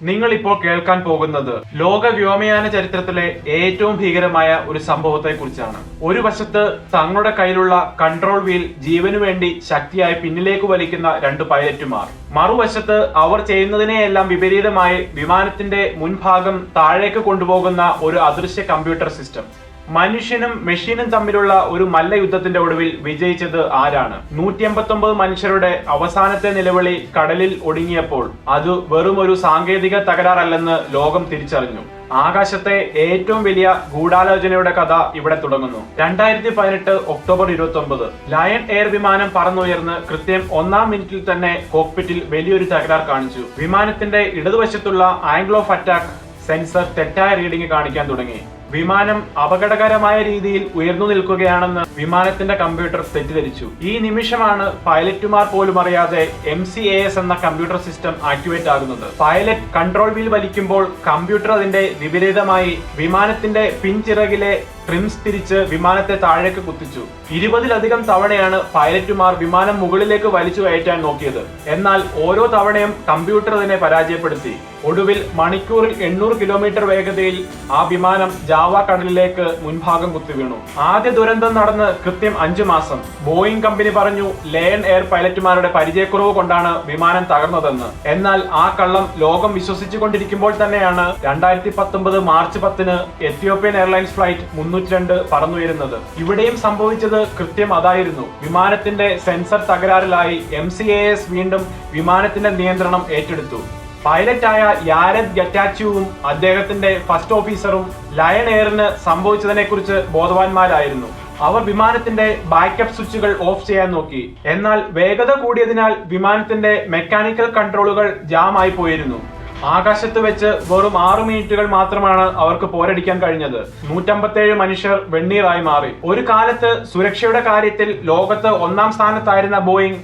നിങ്ങൾ ഇപ്പോൾ കേൾക്കാൻ പോകുന്നത് ലോക വ്യോമയാന ചരിത്രത്തിലെ ഏറ്റവും ഭീകരമായ ഒരു സംഭവത്തെ കുറിച്ചാണ്. ഒരു വശത്ത് തങ്ങളുടെ കയ്യിലുള്ള കൺട്രോൾ വീൽ ജീവനു വേണ്ടി ശക്തിയായി പിന്നിലേക്ക് വലിക്കുന്ന രണ്ട് പൈലറ്റുമാർ, മറുവശത്ത് അവർ ചെയ്യുന്നതിനെയെല്ലാം വിപരീതമായി വിമാനത്തിന്റെ മുൻഭാഗം താഴേക്ക് കൊണ്ടുപോകുന്ന ഒരു അദൃശ്യ കമ്പ്യൂട്ടർ സിസ്റ്റം. മനുഷ്യനും മെഷീനും തമ്മിലുള്ള ഒരു മല്ലയുദ്ധത്തിന്റെ ഒടുവിൽ വിജയിച്ചത് ആരാണ്? 189 മനുഷ്യരുടെ അവസാനത്തെ നിലവിളി കടലിൽ ഒടുങ്ങിയപ്പോൾ അത് വെറും ഒരു സാങ്കേതിക തകരാറല്ലെന്ന് ലോകം തിരിച്ചറിഞ്ഞു. ആകാശത്തെ ഏറ്റവും വലിയ ഗൂഢാലോചനയുടെ കഥ ഇവിടെ തുടങ്ങുന്നു. 2018 ഒക്ടോബർ 29 ലയൺ എയർ വിമാനം പറന്നുയർന്ന് കൃത്യം 1-ാം മിനിറ്റിൽ തന്നെ കോക്പിറ്റിൽ വലിയൊരു തകരാർ കാണിച്ചു. വിമാനത്തിന്റെ ഇടതുവശത്തുള്ള ആംഗിൾ ഓഫ് അറ്റാക്ക് സെൻസർ തെറ്റായ റീഡിംഗ് കാണിക്കാൻ തുടങ്ങി. വിമാനം അപകടകരമായ രീതിയിൽ ഉയർന്നു നിൽക്കുകയാണെന്ന് വിമാനത്തിന്റെ കമ്പ്യൂട്ടർ തെറ്റിദ്ധരിച്ചു. ഈ നിമിഷമാണ് പൈലറ്റുമാർ പോലും അറിയാതെ MCAS എന്ന കമ്പ്യൂട്ടർ സിസ്റ്റം ആക്ടിവേറ്റ് ആകുന്നത്. പൈലറ്റ് കൺട്രോൾ വീൽ വലിക്കുമ്പോൾ കമ്പ്യൂട്ടർ അതിന്റെ വിപരീതമായി വിമാനത്തിന്റെ പിൻചിറകിലെ ട്രിംസ് തിരിച്ച് വിമാനത്തെ താഴേക്ക് കുത്തിച്ചു. 20-ലധികം തവണയാണ് പൈലറ്റുമാർ വിമാനം മുകളിലേക്ക് വലിച്ചു കയറ്റാൻ നോക്കിയത്. എന്നാൽ ഓരോ തവണയും കമ്പ്യൂട്ടർ അതിനെ പരാജയപ്പെടുത്തി. ഒടുവിൽ മണിക്കൂറിൽ 800 കിലോമീറ്റർ വേഗതയിൽ ആ വിമാനം ജാവ കടലിലേക്ക് മുൻഭാഗം കുത്തിവീണു. ആദ്യ ദുരന്തം നടന്ന് കൃത്യം 5 മാസം. ബോയിങ് കമ്പനി പറഞ്ഞു ലയൺ എയർ പൈലറ്റുമാരുടെ പരിചയക്കുറവ് കൊണ്ടാണ് വിമാനം തകർന്നതെന്ന്. എന്നാൽ ആ കള്ളം ലോകം വിശ്വസിച്ചു കൊണ്ടിരിക്കുമ്പോൾ തന്നെയാണ് 2019 മാർച്ച് 10 എത്യോപ്യൻ എയർലൈൻസ് ഫ്ലൈറ്റ് 302 പറന്നുയരുന്നത്. ഇവിടെയും സംഭവിച്ചത് കൃത്യം അതായിരുന്നു. വിമാനത്തിന്റെ സെൻസർ തകരാറിലായി MCAS വീണ്ടും വിമാനത്തിന്റെ നിയന്ത്രണം ഏറ്റെടുത്തു. പൈലറ്റായ യാരദ് ഗറ്റാച്ചുവും അദ്ദേഹത്തിന്റെ ഫസ്റ്റ് ഓഫീസറും ലയൺ എയറിന് സംഭവിച്ചതിനെ കുറിച്ച് ബോധവാന്മാരായിരുന്നു. അവർ വിമാനത്തിന്റെ ബാക്കപ്പ് സ്വിച്ചുകൾ ഓഫ് ചെയ്യാൻ നോക്കി. എന്നാൽ വേഗത കൂടിയതിനാൽ വിമാനത്തിന്റെ മെക്കാനിക്കൽ കൺട്രോളുകൾ ജാം ആയി പോയിരുന്നു. ആകാശത്ത് വെച്ച് വെറും 6 മിനിറ്റുകൾ മാത്രമാണ് അവർക്ക് പോരടിക്കാൻ കഴിഞ്ഞത്. 157 മനുഷ്യർ വെണ്ണീറായി മാറി. ഒരു കാലത്ത് സുരക്ഷയുടെ കാര്യത്തിൽ ലോകത്ത് 1-ാം സ്ഥാനത്തായിരുന്ന Boeing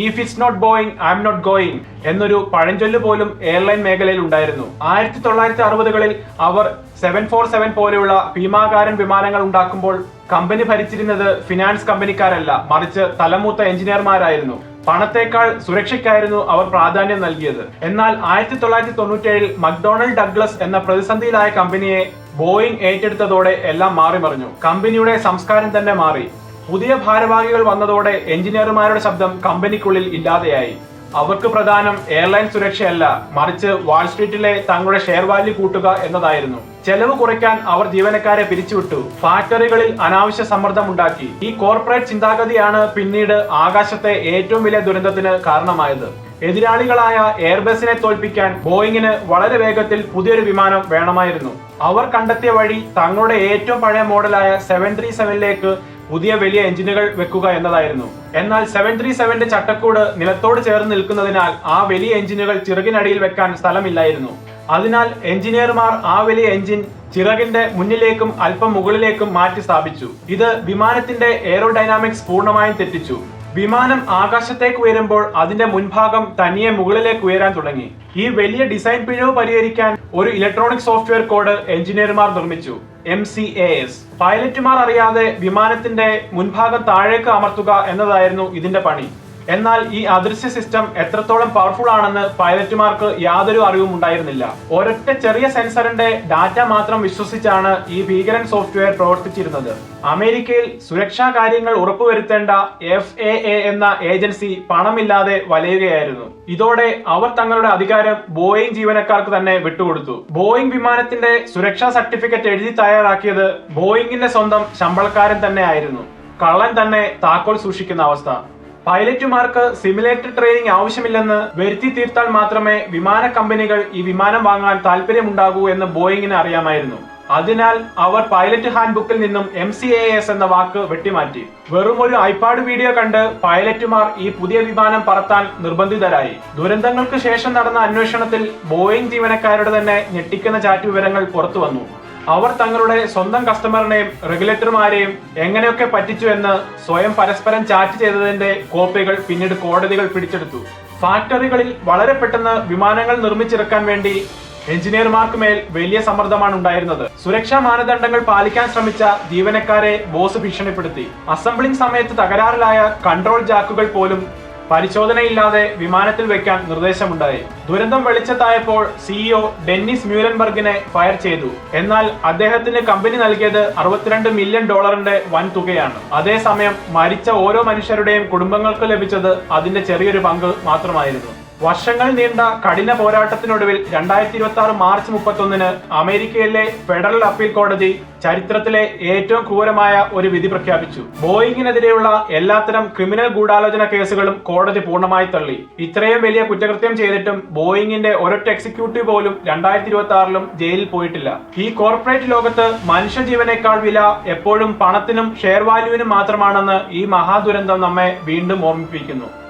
"If it's not Boeing, I'm not going" എന്നൊരു പഴഞ്ചൊല്ല് പോലും എയർലൈൻ മേഖലയിൽ ഉണ്ടായിരുന്നു. 1960-കളിൽ അവർ 747 പോലെയുള്ള ഭീമാകാരൻ വിമാനങ്ങൾ ഉണ്ടാക്കുമ്പോൾ കമ്പനി ഭരിച്ചിരുന്നത് ഫിനാൻസ് കമ്പനിക്കാരല്ല, മറിച്ച് തലമൂത്ത എഞ്ചിനീയർമാരായിരുന്നു. പണത്തേക്കാൾ സുരക്ഷയ്ക്കായിരുന്നു അവർ പ്രാധാന്യം നൽകിയത്. എന്നാൽ 1997-ൽ മക്ഡൊണാൾഡ് ഡഗ്ലസ് എന്ന പ്രതിസന്ധിയിലായ കമ്പനിയെ ബോയിങ് ഏറ്റെടുത്തതോടെ എല്ലാം മാറിമറിഞ്ഞു. കമ്പനിയുടെ സംസ്കാരം തന്നെ മാറി. പുതിയ ഭാരവാഹികൾ വന്നതോടെ എഞ്ചിനീയർമാരുടെ ശബ്ദം കമ്പനിക്കുള്ളിൽ ഇല്ലാതെയായി. അവർക്ക് പ്രധാനം എയർലൈൻ സുരക്ഷയല്ല, മറിച്ച് വാൾസ്ട്രീറ്റിലെ തങ്ങളുടെ ഷെയർ വാല്യൂ കൂട്ടുക എന്നതായിരുന്നു. ചെലവ് കുറയ്ക്കാൻ അവർ ജീവനക്കാരെ പിരിച്ചുവിട്ടു. ഫാക്ടറികളിൽ അനാവശ്യ സമ്മർദ്ദം ഉണ്ടാക്കി. ഈ കോർപ്പറേറ്റ് ചിന്താഗതിയാണ് പിന്നീട് ആകാശത്തെ ഏറ്റവും വലിയ ദുരന്തത്തിന് കാരണമായത്. എതിരാളികളായ എയർബസിനെ തോൽപ്പിക്കാൻ ബോയിങ്ങിന് വളരെ വേഗത്തിൽ പുതിയൊരു വിമാനം വേണമായിരുന്നു. അവർ കണ്ടെത്തിയ വഴി തങ്ങളുടെ ഏറ്റവും പഴയ മോഡലായ 737ലേക്ക് പുതിയ വലിയ എഞ്ചിനുകൾ വെക്കുക എന്നതായിരുന്നു. എന്നാൽ 737ന്റെ ചട്ടക്കൂട് നിലത്തോട് ചേർന്ന് നിൽക്കുന്നതിനാൽ ആ വലിയ എഞ്ചിനുകൾ ചിറകിനടിയിൽ വെക്കാൻ സ്ഥലമില്ലായിരുന്നു. അതിനാൽ എഞ്ചിനീയർമാർ ആ വലിയ എഞ്ചിൻ ചിറകിന്റെ മുന്നിലേക്കും അല്പം മുകളിലേക്കും മാറ്റി സ്ഥാപിച്ചു. ഇത് വിമാനത്തിന്റെ എയറോഡൈനാമിക്സ് പൂർണ്ണമായും തെറ്റിച്ചു. വിമാനം ആകാശത്തേക്ക് ഉയരുമ്പോൾ അതിന്റെ മുൻഭാഗം തനിയെ മുകളിലേക്ക് ഉയരാൻ തുടങ്ങി. ഈ വലിയ ഡിസൈൻ പിഴവ് പരിഹരിക്കാൻ ഒരു ഇലക്ട്രോണിക് സോഫ്റ്റ്വെയർ കോഡ് എഞ്ചിനീയർമാർ നിർമ്മിച്ചു, MCAS. പൈലറ്റുമാർ അറിയാതെ വിമാനത്തിന്റെ മുൻഭാഗം താഴേക്ക് അമർത്തുക എന്നതായിരുന്നു ഇതിന്റെ പണി. എന്നാൽ ഈ അദൃശ്യ സിസ്റ്റം എത്രത്തോളം പവർഫുൾ ആണെന്ന് പൈലറ്റുമാർക്ക് യാതൊരു അറിവും ഉണ്ടായിരുന്നില്ല. ഒരൊറ്റ ചെറിയ സെൻസറിന്റെ ഡാറ്റ മാത്രം വിശ്വസിച്ചാണ് ഈ ഭീകരൻ സോഫ്റ്റ്വെയർ പ്രവർത്തിച്ചിരുന്നത്. അമേരിക്കയിൽ സുരക്ഷാ കാര്യങ്ങൾ ഉറപ്പുവരുത്തേണ്ട FAA എന്ന ഏജൻസി പണമില്ലാതെ വലയുകയായിരുന്നു. ഇതോടെ അവർ തങ്ങളുടെ അധികാരം ബോയിങ് ജീവനക്കാർക്ക് തന്നെ വിട്ടുകൊടുത്തു. ബോയിങ് വിമാനത്തിന്റെ സുരക്ഷാ സർട്ടിഫിക്കറ്റ് എഴുതി തയ്യാറാക്കിയത് ബോയിങ്ങിന്റെ സ്വന്തം ശമ്പളക്കാരൻ തന്നെ ആയിരുന്നു. കള്ളൻ തന്നെ താക്കോൽ സൂക്ഷിക്കുന്ന അവസ്ഥ. പൈലറ്റുമാർക്ക് സിമുലേറ്റർ ട്രെയിനിങ് ആവശ്യമില്ലെന്ന് വരുത്തി തീർത്താൽ മാത്രമേ വിമാന കമ്പനികൾ ഈ വിമാനം വാങ്ങാൻ താല്പര്യമുണ്ടാകൂ എന്ന് ബോയിങ്ങിന് അറിയാമായിരുന്നു. അതിനാൽ അവർ പൈലറ്റ് ഹാൻഡ് ബുക്കിൽ നിന്നും MCAS എന്ന വാക്ക് വെട്ടിമാറ്റി. വെറും ഒരു ഐപാഡ് വീഡിയോ കണ്ട് പൈലറ്റുമാർ ഈ പുതിയ വിമാനം പറത്താൻ നിർബന്ധിതരായി. ദുരന്തങ്ങൾക്ക് ശേഷം നടന്ന അന്വേഷണത്തിൽ ബോയിങ് ജീവനക്കാരുടെ തന്നെ ഞെട്ടിക്കുന്ന ചാറ്റ് വിവരങ്ങൾ പുറത്തു വന്നു. അവർ തങ്ങളുടെ സ്വന്തം കസ്റ്റമറിനെയും റെഗുലേറ്റർമാരെയും എങ്ങനെയൊക്കെ പറ്റിച്ചു എന്ന് സ്വയം പരസ്പരം ചാറ്റ് ചെയ്തതിന്റെ കോപ്പികൾ പിന്നീട് കോടതികൾ പിടിച്ചെടുത്തു. ഫാക്ടറികളിൽ വളരെ പെട്ടെന്ന് വിമാനങ്ങൾ നിർമ്മിച്ചിറക്കാൻ വേണ്ടി എഞ്ചിനീയർമാർക്ക് മേൽ വലിയ സമ്മർദ്ദമാണ് ഉണ്ടായിരുന്നത്. സുരക്ഷാ മാനദണ്ഡങ്ങൾ പാലിക്കാൻ ശ്രമിച്ച ജീവനക്കാരെ ബോസ് ഭീഷണിപ്പെടുത്തി. അസംബ്ലിംഗ് സമയത്ത് തകരാറിലായ കൺട്രോൾ ജാക്കുകൾ പോലും പരിശോധനയില്ലാതെ വിമാനത്തിൽ വെക്കാൻ നിർദ്ദേശമുണ്ടായി. ദുരന്തം വെളിച്ചത്തായപ്പോൾ സിഇഒ ഡെന്നിസ് മ്യൂലൻബർഗിനെ ഫയർ ചെയ്തു. എന്നാൽ അദ്ദേഹത്തിന് കമ്പനി നൽകിയത് $62 മില്യൺ വൻ തുകയാണ്. അതേസമയം മരിച്ച ഓരോ മനുഷ്യരുടെയും കുടുംബങ്ങൾക്ക് ലഭിച്ചത് അതിന്റെ ചെറിയൊരു പങ്ക് മാത്രമായിരുന്നു. വർഷങ്ങൾ നീണ്ട കഠിന പോരാട്ടത്തിനൊടുവിൽ 2026 മാർച്ച് 31 അമേരിക്കയിലെ ഫെഡറൽ അപ്പീൽ കോടതി ചരിത്രത്തിലെ ഏറ്റവും ക്രൂരമായ ഒരു വിധി പ്രഖ്യാപിച്ചു. ബോയിങ്ങിനെതിരെയുള്ള എല്ലാത്തരം ക്രിമിനൽ ഗൂഢാലോചന കേസുകളും കോടതി പൂർണ്ണമായി തള്ളി. ഇത്രയും വലിയ കുറ്റകൃത്യം ചെയ്തിട്ടും ബോയിങ്ങിന്റെ ഒരൊറ്റ എക്സിക്യൂട്ടീവ് പോലും 2026 ജയിലിൽ പോയിട്ടില്ല. ഈ കോർപ്പറേറ്റ് ലോകത്ത് മനുഷ്യജീവനേക്കാൾ വില എപ്പോഴും പണത്തിനും ഷെയർ വാല്യൂവിനും മാത്രമാണെന്ന് ഈ മഹാദുരന്തം നമ്മെ വീണ്ടും ഓർമ്മിപ്പിക്കുന്നു.